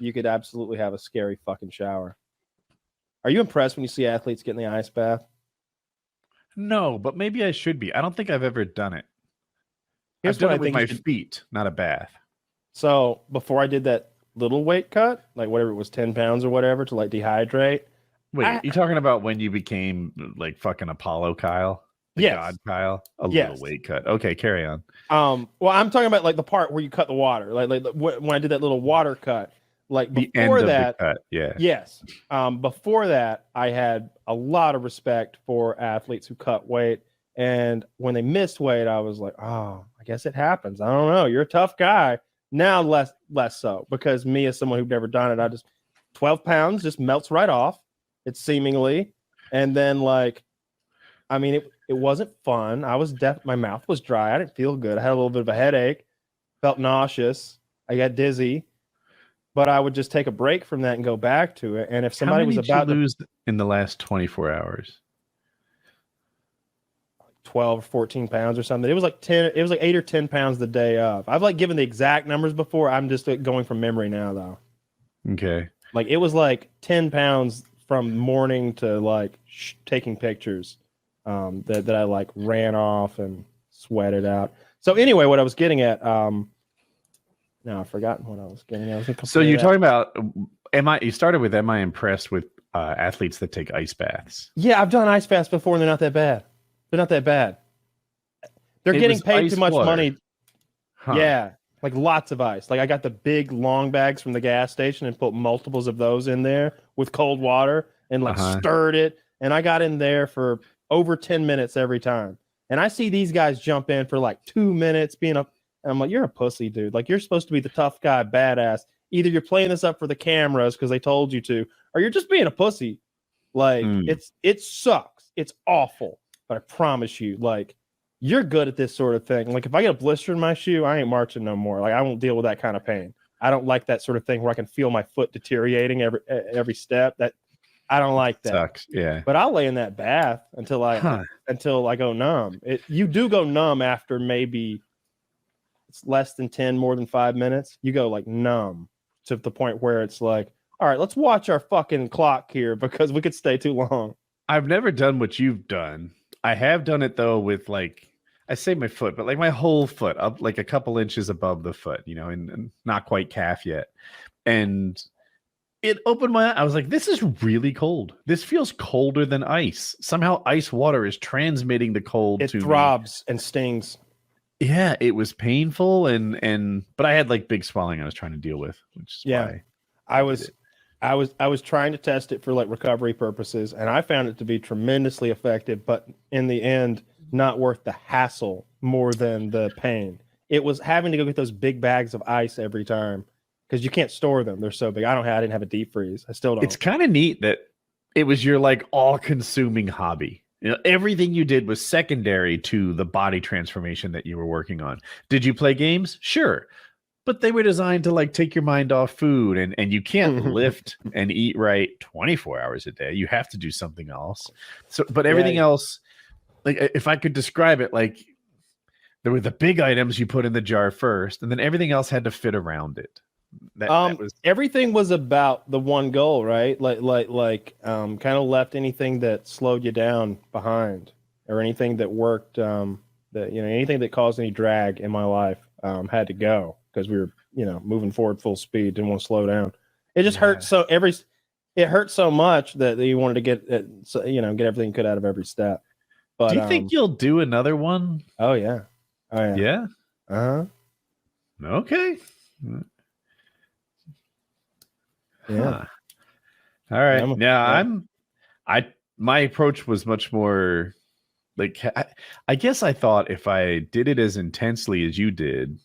you could absolutely have a scary fucking shower. Are you impressed when you see athletes get in the ice bath? No, but maybe I should be. I don't think I've ever done it. Here's I've done what I it with think you my should. feet, not a bath. So before I did that little weight cut, like whatever it was, 10 pounds or whatever, to like dehydrate. Wait, you talking about when you became like fucking Apollo Kyle? The Yes. God Kyle? A Yes. little weight cut. Okay, carry on. Well, I'm talking about like the part where you cut the water, like when I did that little water cut, like The before end that. of the cut, yeah. Yes. Before that, I had a lot of respect for athletes who cut weight, and when they missed weight, I was like, oh, I guess it happens. I don't know. You're a tough guy. Now less so, because me as someone who've never done it, I just 12 pounds just melts right off. It's seemingly, and then like, I mean, it wasn't fun. I was my mouth was dry. I didn't feel good. I had a little bit of a headache, felt nauseous. I got dizzy, but I would just take a break from that and go back to it. And if somebody was about to lose in the last 24 hours, 12 or 14 pounds or something, it was like 10. It was like 8 or 10 pounds the day of. I've like given the exact numbers before. I'm just going from memory now, though. Okay. Like it was like 10 pounds from morning to like taking pictures. That I like ran off and sweated out. So anyway, what I was getting at, now I've forgotten what I was getting at. So you're talking about, you started with, am I impressed with athletes that take ice baths? Yeah, I've done ice baths before and they're not that bad. They're not that bad. They're getting paid too much money. Huh. Yeah, like lots of ice. Like I got the big long bags from the gas station and put multiples of those in there with cold water and like stirred it. And I got in there for over 10 minutes every time. And I see these guys jump in for like 2 minutes being up. And I'm like, you're a pussy, dude. Like you're supposed to be the tough guy, badass. Either you're playing this up for the cameras because they told you to, or you're just being a pussy. Like it sucks. It's awful. But I promise you, like you're good at this sort of thing. Like if I get a blister in my shoe, I ain't marching no more. Like I won't deal with that kind of pain. I don't like that sort of thing where I can feel my foot deteriorating every step. That I don't like that. Sucks. Yeah. But I'll lay in that bath until I go numb. You do go numb after maybe it's less than 10, more than 5 minutes. You go like numb to the point where it's like, all right, let's watch our fucking clock here because we could stay too long. I've never done what you've done. I have done it though with like, I say my foot, but like my whole foot up like a couple inches above the foot, and not quite calf yet. And it opened my eye. I was like, this is really cold. This feels colder than ice. Somehow ice water is transmitting the cold to me. It throbs and stings. Yeah, it was painful but I had like big swelling I was trying to deal with, which is why I was trying to test it for like recovery purposes, and I found it to be tremendously effective, but in the end, not worth the hassle more than the pain. It was having to go get those big bags of ice every time. Because you can't store them. They're so big. I didn't have a deep freeze. I still don't. It's kind of neat that it was your like all-consuming hobby. Everything you did was secondary to the body transformation that you were working on. Did you play games? Sure. But they were designed to like take your mind off food, and you can't lift and eat right 24 hours a day. You have to do something else. So, but everything else, like if I could describe it, like there were the big items you put in the jar first, and then everything else had to fit around it. Everything was about the one goal, right? Like kind of left anything that slowed you down behind, or anything that worked, anything that caused any drag in my life had to go because we were, moving forward full speed. Didn't want to slow down. It just hurt it hurt so much that you wanted to get everything you could out of every step. But do you think you'll do another one? Oh yeah. Yeah. Okay. Yeah. All right. My approach was much more like, I guess I thought if I did it as intensely as you did,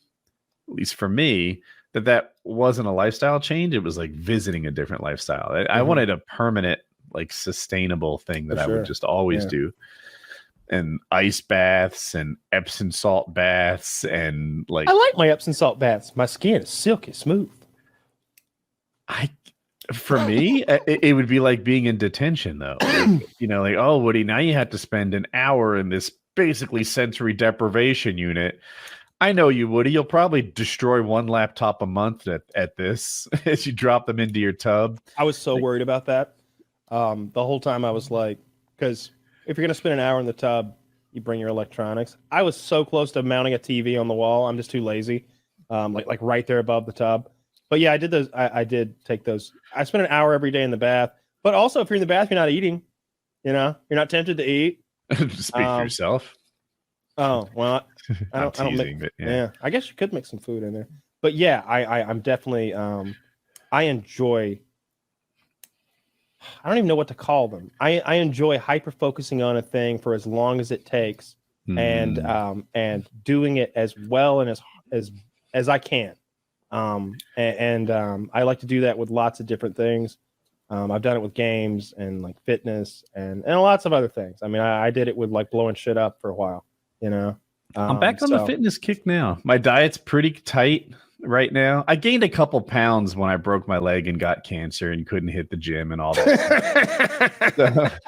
at least for me, that wasn't a lifestyle change. It was like visiting a different lifestyle. I wanted a permanent, like sustainable thing that I would just always do. And ice baths and Epsom salt baths and like, I like my Epsom salt baths. My skin is silky smooth. For me, it would be like being in detention, though. Like, oh, Woody, now you have to spend an hour in this basically sensory deprivation unit. I know you, Woody. You'll probably destroy one laptop a month at this as you drop them into your tub. I was so worried about that. The whole time I was like, because if you're going to spend an hour in the tub, you bring your electronics. I was so close to mounting a TV on the wall. I'm just too lazy. Like right there above the tub. But yeah, I did those. I did take those. I spent an hour every day in the bath. But also, if you're in the bath, you're not eating. You know, you're not tempted to eat. Speak for yourself. Oh well, I don't make, yeah, I guess you could mix some food in there. But yeah, I'm definitely I enjoy. I don't even know what to call them. I enjoy hyper focusing on a thing for as long as it takes, and doing it as well and as I can. I like to do that with lots of different things. I've done it with games and like fitness and lots of other things. I mean, I did it with like blowing shit up for a while, you know. I'm back on the fitness kick now. My diet's pretty tight right now. I gained a couple pounds when I broke my leg and got cancer and couldn't hit the gym and all that.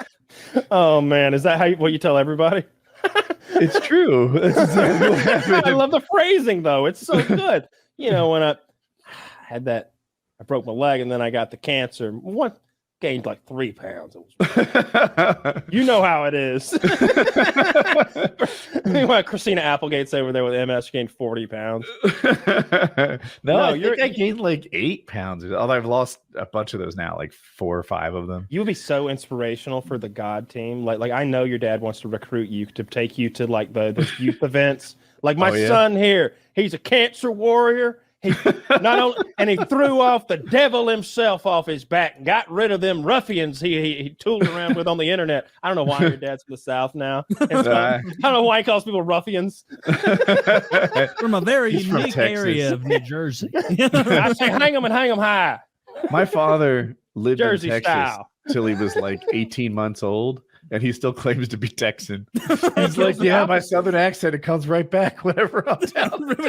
Oh man, is that what you tell everybody? It's true. That's exactly what happened. I love the phrasing though. It's so good. You know, when I had that, I broke my leg and then I got the cancer. Gained like 3 pounds. You know how it is. Meanwhile, Christina Applegate's over there with MS. She gained 40 pounds. No, I think I gained like 8 pounds. Although I've lost a bunch of those now, like 4 or 5 of them. You would be so inspirational for the God team. Like I know your dad wants to recruit you to take you to like the youth events. Like my son here, he's a cancer warrior. He not only and he threw off the devil himself off his back and got rid of them ruffians he tooled around with on the internet. I don't know why your dad's from the South now. I don't know why he calls people ruffians. From a very unique area of New Jersey. I say hang them high. My father lived Jersey in Texas style till he was like 18 months old. And he still claims to be Texan. He's like, yeah, my southern accent, it comes right back whenever I'm down. Dude,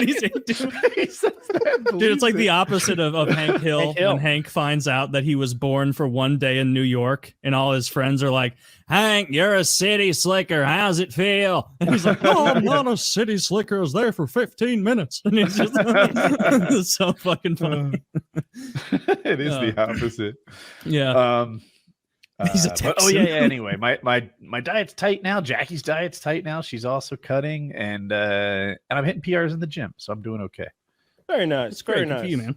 it's like the opposite of Hank Hill. When Hank finds out that he was born for one day in New York, and all his friends are like, Hank, you're a city slicker. How's it feel? And he's like, oh, I'm not a city slicker. I was there for 15 minutes. And he's just it's so fucking funny. It is the opposite. Yeah. He's a Texan. Anyway, my diet's tight now. Jackie's diet's tight now. She's also cutting, and I'm hitting PRs in the gym, so I'm doing okay. Very nice. Very nice. For you, man.